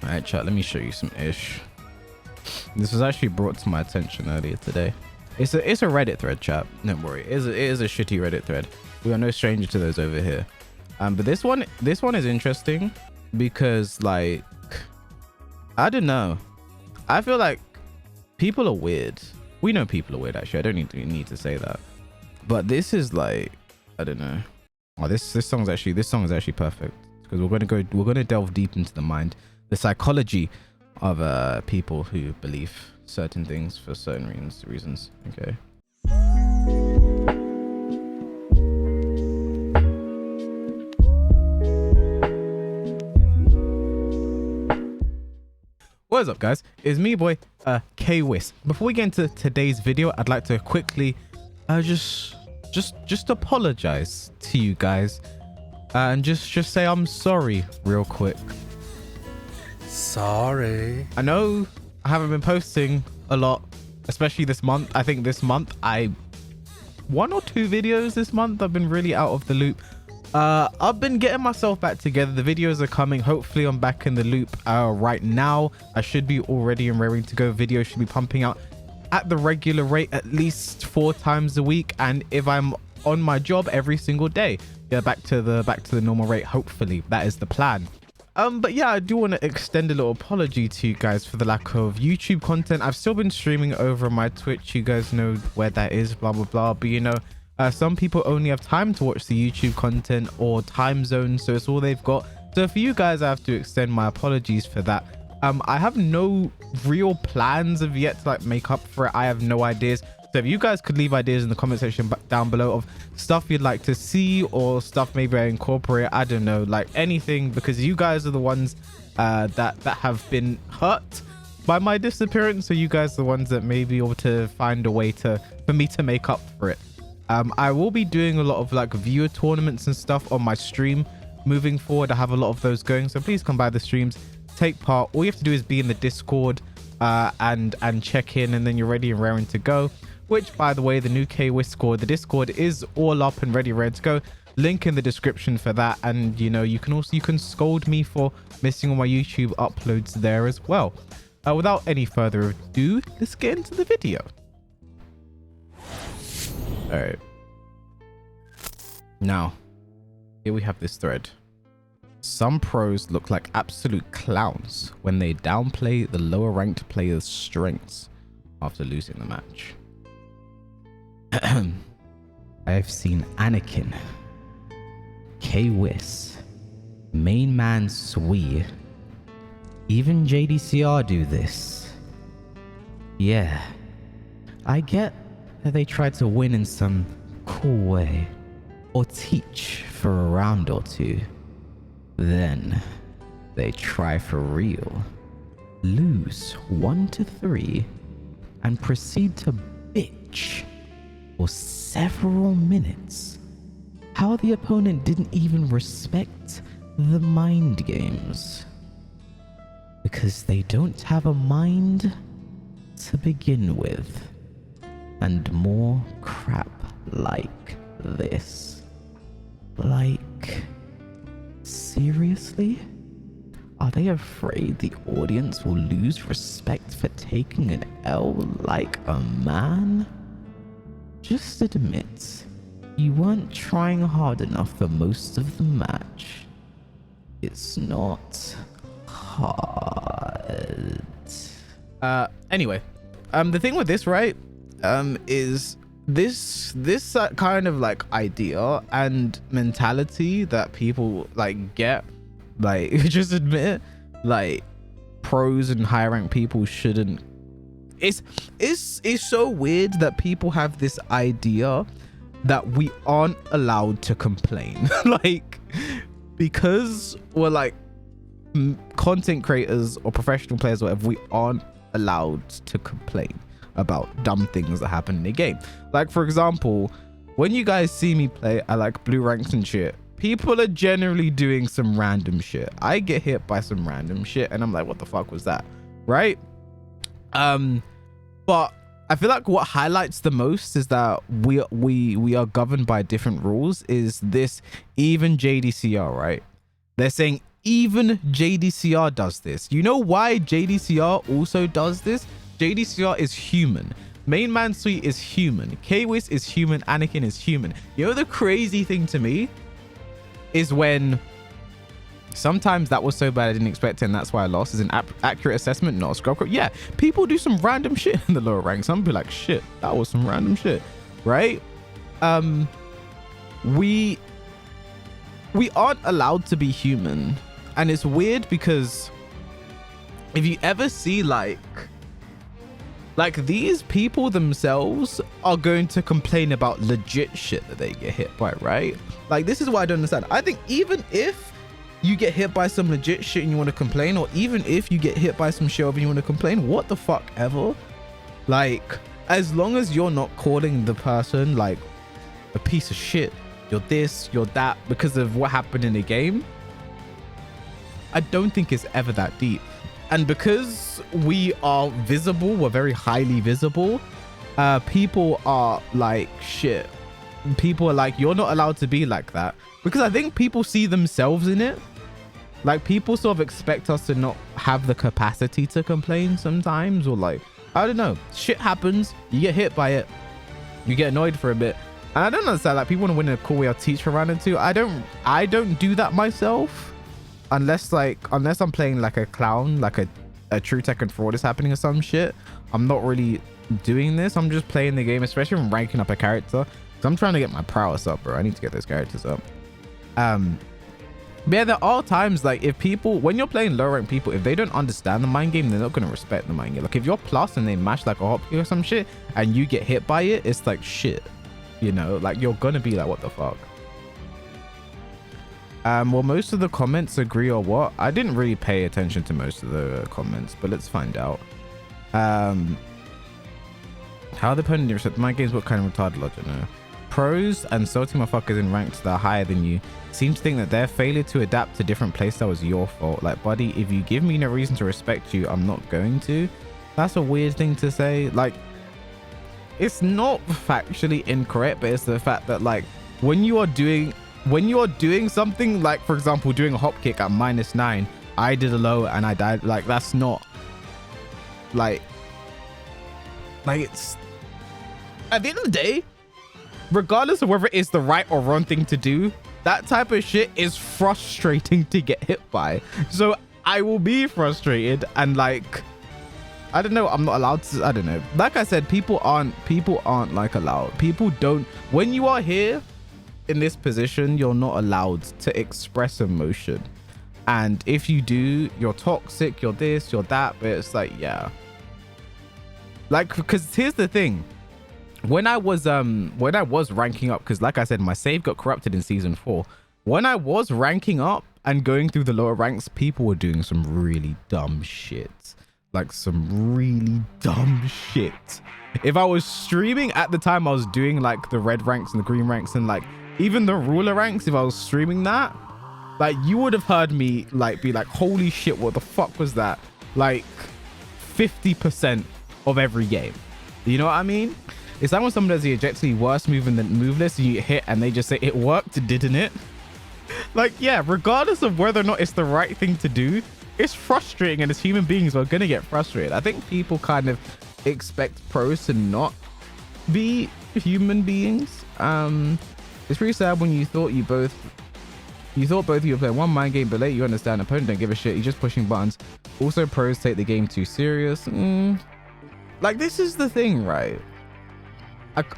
All right, chat, let me show you some ish. This was actually brought to my attention earlier today. It's a Reddit thread, chat. Don't worry, it is a shitty Reddit thread. We are no stranger to those over here. But this one is interesting because, like, I don't know. I feel like people are weird. We know people are weird, actually. I don't need to say that. But this is like, I don't know. Oh, this song is actually perfect because we're gonna delve deep into the mind, the psychology of people who believe certain things for certain reasons. Okay. What is up, guys? It's me, boy, K-Wiss. Before we get into today's video, I'd like to quickly just apologize to you guys and just say I'm sorry real quick. Sorry. I know I haven't been posting a lot, especially this month. I think this month one or two videos this month. I've been really out of the loop. I've been getting myself back together. The videos are coming. Hopefully I'm back in the loop right now. I should be already and raring to go. Videos should be pumping out at the regular rate at least 4 times a week, and if I'm on my job, every single day. Yeah, back to the normal rate. Hopefully that is the plan. But yeah, I do want to extend a little apology to you guys for the lack of YouTube content. I've still been streaming over my Twitch. You guys know where that is, blah blah blah. But you know, some people only have time to watch the YouTube content or time zones, so it's all they've got. So for you guys, I have to extend my apologies for that. I have no real plans of yet to like make up for it. I have no ideas. So if you guys could leave ideas in the comment section down below of stuff you'd like to see or stuff maybe I incorporate, I don't know, like anything, because you guys are the ones that have been hurt by my disappearance. So you guys are the ones that may be able to find a way for me to make up for it. I will be doing a lot of like viewer tournaments and stuff on my stream moving forward. I have a lot of those going, so please come by the streams, take part. All you have to do is be in the Discord and check in, and then you're ready and raring to go. Which, by the way, the new K-Wiss squad, the Discord is all up and ready to go. Link in the description for that. And you know, you can scold me for missing all my YouTube uploads there as well. Without any further ado, let's get into the video. All right. Now, here we have this thread. Some pros look like absolute clowns when they downplay the lower ranked player's strengths after losing the match. I've seen Anakin, K-Wiss, main man Sui, even JDCR do this. Yeah, I get that they try to win in some cool way or teach for a round or two. Then they try for real, lose 1 to 3, and proceed to bitch for several minutes how the opponent didn't even respect the mind games because they don't have a mind to begin with, and more crap like this. Like, seriously? Are they afraid the audience will lose respect for taking an L like a man? Just admit, you weren't trying hard enough for most of the match. It's not hard. Anyway, the thing with this, right, is this kind of like idea and mentality that people like get, like, just admit, like, pros and high ranked people shouldn't. It's so weird that people have this idea that we aren't allowed to complain. Like, because we're like content creators or professional players or whatever, we aren't allowed to complain about dumb things that happen in the game. Like, for example, when you guys see me play, I like blue ranks and shit, people are generally doing some random shit. I get hit by some random shit and I'm like, what the fuck was that, right? But I feel like what highlights the most is that we are governed by different rules. Is this even JDCR, right? They're saying even JDCR does this. You know why JDCR also does this? JDCR is human. Main Man Suite is human. K-Wiz is human. Anakin is human. You know the crazy thing to me is when sometimes that was so bad I didn't expect it and that's why I lost is an accurate assessment, not a scrub crop. Yeah, people do some random shit in the lower ranks. Some be like, shit, that was some random shit, right? We aren't allowed to be human, and it's weird because if you ever see like these people themselves are going to complain about legit shit that they get hit by, right? Like, this is what I don't understand. I think even if you get hit by some legit shit and you want to complain, or even if you get hit by some shit and you want to complain, what the fuck ever, like, as long as you're not calling the person like a piece of shit, you're this, you're that, because of what happened in the game, I don't think it's ever that deep. And because we are visible, we're very highly visible, people are like, shit, people are like, you're not allowed to be like that, because I think people see themselves in it. Like, people sort of expect us to not have the capacity to complain sometimes, or like, I don't know, shit happens, you get hit by it, you get annoyed for a bit. And I don't understand, like, people want to win a cool way I'll teach for round two. I don't do that myself, unless I'm playing like a clown, like a true Tekken fraud is happening or some shit. I'm not really doing this. I'm just playing the game, especially when ranking up a character, because I'm trying to get my prowess up, bro. I need to get those characters up. But yeah, there are times like, if people, when you're playing low rank people, if they don't understand the mind game, they're not going to respect the mind game. Like, if you're plus and they mash like a hotkey or some shit and you get hit by it, it's like, shit, you know, like, you're gonna be like, what the fuck. Well, most of the comments agree or what? I didn't really pay attention to most of the comments, but let's find out. How the opponent respect my games, what kind of retarded logic? No. Pros and salty motherfuckers in ranks that are higher than you seem to think that their failure to adapt to different playstyle was your fault. Like, buddy, if you give me no reason to respect you, I'm not going to. That's a weird thing to say. Like, it's not factually incorrect, but it's the fact that, like, when you are doing something, like, for example, doing a hop kick at -9, I did a low and I died. Like, that's not like it's, at the end of the day, regardless of whether it's the right or wrong thing to do, that type of shit is frustrating to get hit by. So I will be frustrated, and like, I don't know, I'm not allowed to, I don't know. Like I said, people aren't like allowed. People don't, when you are here in this position, you're not allowed to express emotion. And if you do, you're toxic, you're this, you're that. But it's like, yeah. Like, because here's the thing. When I was ranking up, because like I said, my save got corrupted in season 4. When I was ranking up and going through the lower ranks, people were doing some really dumb shit. Like, some really dumb shit. If I was streaming at the time, I was doing like the red ranks and the green ranks and like even the ruler ranks. If I was streaming that, like, you would have heard me like be like, holy shit, what the fuck was that? Like 50% of every game. You know what I mean? It's like when someone does the objectively worst move in the move list and you hit and they just say it worked, didn't it? Like, yeah, regardless of whether or not it's the right thing to do, it's frustrating, and as human beings, we're gonna get frustrated. I think people kind of expect pros to not be human beings. It's pretty sad when you thought both of you were playing one mind game, but later you understand opponent don't give a shit, he's just pushing buttons. Also, pros take the game too serious. Like, this is the thing, right?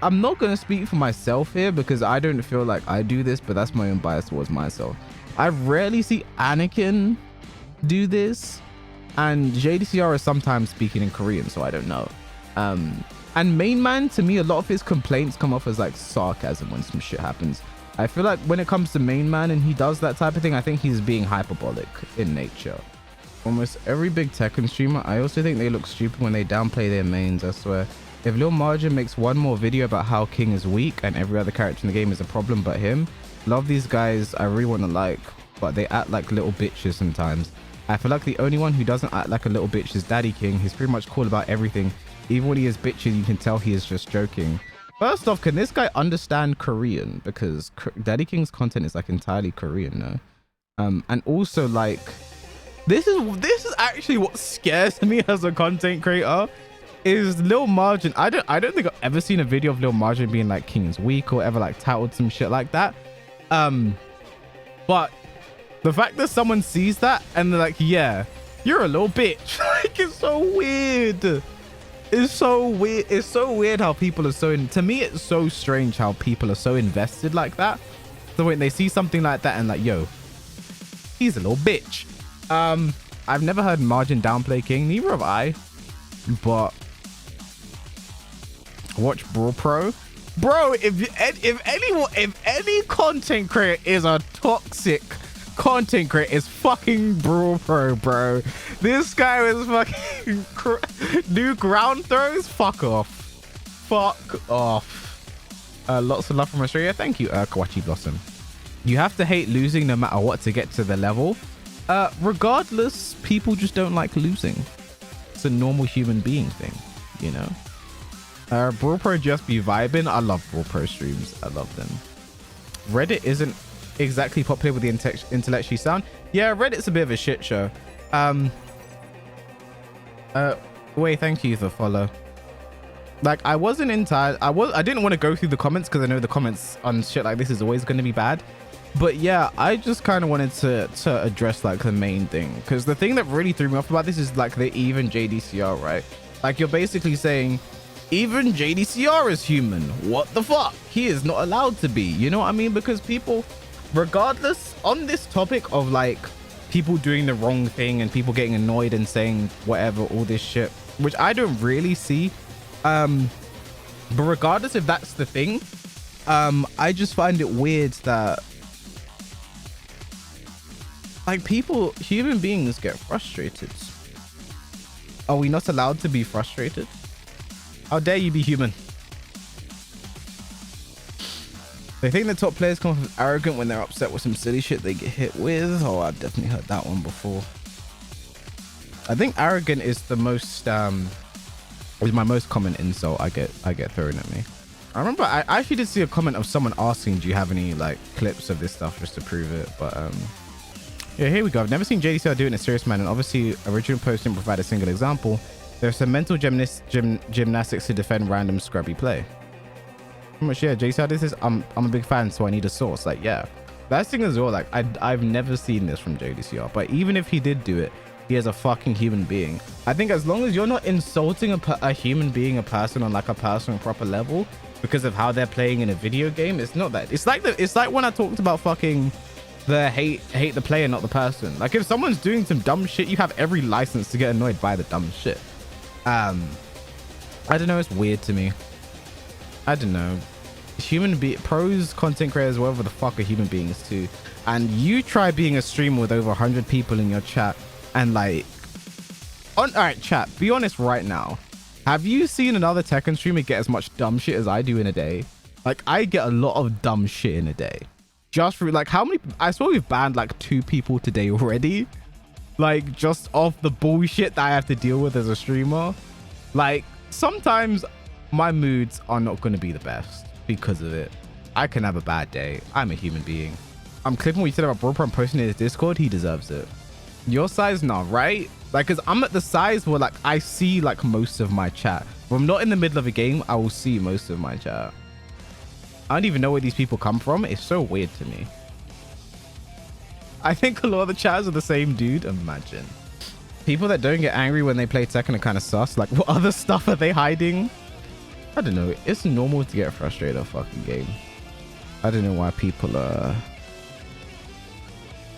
I'm not gonna speak for myself here because I don't feel like I do this, but that's my own bias towards myself. I rarely see Anakin do this, and JDCR is sometimes speaking in Korean, so I don't know. And main man, to me, a lot of his complaints come off as like sarcasm when some shit happens. I feel like when it comes to main man and he does that type of thing, I think he's being hyperbolic in nature. Almost every big Tekken streamer, I also think they look stupid when they downplay their mains, I swear. If Lil Margin makes one more video about how King is weak and every other character in the game is a problem but him, love these guys, I really want to like, but they act like little bitches sometimes. I feel like the only one who doesn't act like a little bitch is Daddy King. He's pretty much cool about everything. Even when he is bitchy, you can tell he is just joking. First off, can this guy understand Korean? Because Daddy King's content is like entirely Korean, no? And also like this is actually what scares me as a content creator is Lil Margin. I don't think I've ever seen a video of Lil Margin being like King's Week or ever like titled some shit like that. But the fact that someone sees that and they're like, yeah, you're a little bitch. Like, it's so weird. It's so weird. It's so weird how people are so to me, it's so strange how people are so invested like that. So when they see something like that and like, yo, he's a little bitch. I've never heard Margin downplay King, neither have I. But watch Brawl Pro. Bro, if any content creator is a toxic content creator, is fucking Brawl Pro, bro. This guy was fucking do ground throws. Fuck off. Fuck off. Lots of love from Australia. Thank you, Kawachi Blossom. You have to hate losing no matter what to get to the level. Regardless, people just don't like losing. It's a normal human being thing, you know. Brawl Pro just be vibing. I love Brawl Pro streams. I love them. Reddit isn't exactly popular with the intellectually sound. Yeah, Reddit's a bit of a shit show. Wait, thank you for follow. Like, I wasn't entirely, I didn't want to go through the comments because I know the comments on shit like this is always going to be bad. But yeah, I just kind of wanted to address like the main thing, because the thing that really threw me off about this is like the even JDCR, right? Like, you're basically saying even JDCR is human. What the fuck? He is not allowed to be. You know what I mean? Because people, regardless, on this topic of like people doing the wrong thing and people getting annoyed and saying whatever, all this shit, which I don't really see. But regardless if that's the thing, I just find it weird that like people, human beings get frustrated. Are we not allowed to be frustrated? How dare you be human? They think the top players come off as arrogant when they're upset with some silly shit they get hit with. Oh, I've definitely heard that one before. I think arrogant is the most is my most common insult I get thrown at me. I remember I actually did see a comment of someone asking, do you have any like clips of this stuff just to prove it? But yeah, here we go. I've never seen JDCR do it in a serious manner, and obviously original post didn't provide a single example. There's some mental gymnastics to defend random scrubby play. Pretty much, yeah, JDCR, this is I'm a big fan, so I need a source. Like, yeah, that's thing as well. Like, I've never seen this from JDCR, but even if he did do it, he is a fucking human being. I think as long as you're not insulting a human being, a person on like a personal proper level because of how they're playing in a video game, it's not that. It's like when I talked about fucking the hate the player, not the person. Like, if someone's doing some dumb shit, you have every license to get annoyed by the dumb shit. I don't know, it's weird to me. I don't know. Pros, content creators, whatever the fuck are human beings too. And you try being a streamer with over 100 people in your chat and like all right, chat, be honest right now. Have you seen another Tekken streamer get as much dumb shit as I do in a day? Like, I get a lot of dumb shit in a day. Just for like, how many, I swear we've banned like 2 people today already. Like, just off the bullshit that I have to deal with as a streamer. Like, sometimes my moods are not going to be the best because of it. I can have a bad day. I'm a human being. I'm clipping what you said about Brawl Pro and posting it in his Discord. He deserves it. Your size, not right? Like, because I'm at the size where like I see like most of my chat. When I'm not in the middle of a game, I will see most of my chat. I don't even know where these people come from. It's so weird to me. I think a lot of the chats are the same dude. Imagine. People that don't get angry when they play Tekken are kind of sus. Like, what other stuff are they hiding? I don't know. It's normal to get frustrated at a fucking game. I don't know why people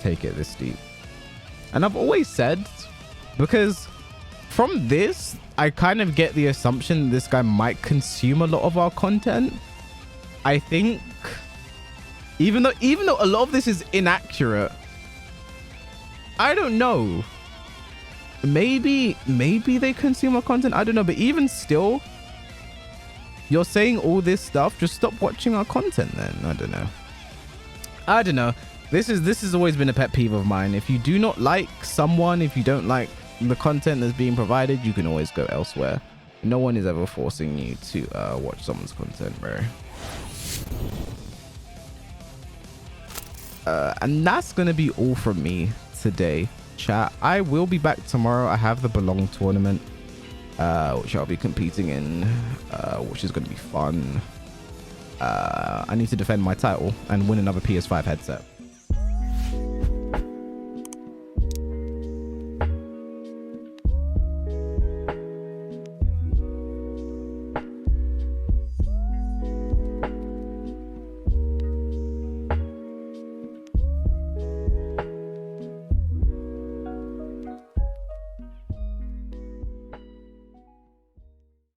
take it this deep. And I've always said, because from this, I kind of get the assumption this guy might consume a lot of our content. I think, even though a lot of this is inaccurate, I don't know. Maybe they consume our content. I don't know. But even still, you're saying all this stuff. Just stop watching our content then. I don't know. This has always been a pet peeve of mine. If you do not like someone, if you don't like the content that's being provided, you can always go elsewhere. No one is ever forcing you to watch someone's content, bro. And that's gonna be all from me today, chat. I will be back tomorrow. I have the Belong tournament, which I'll be competing in, which is gonna be fun. I need to defend my title and win another PS5 headset.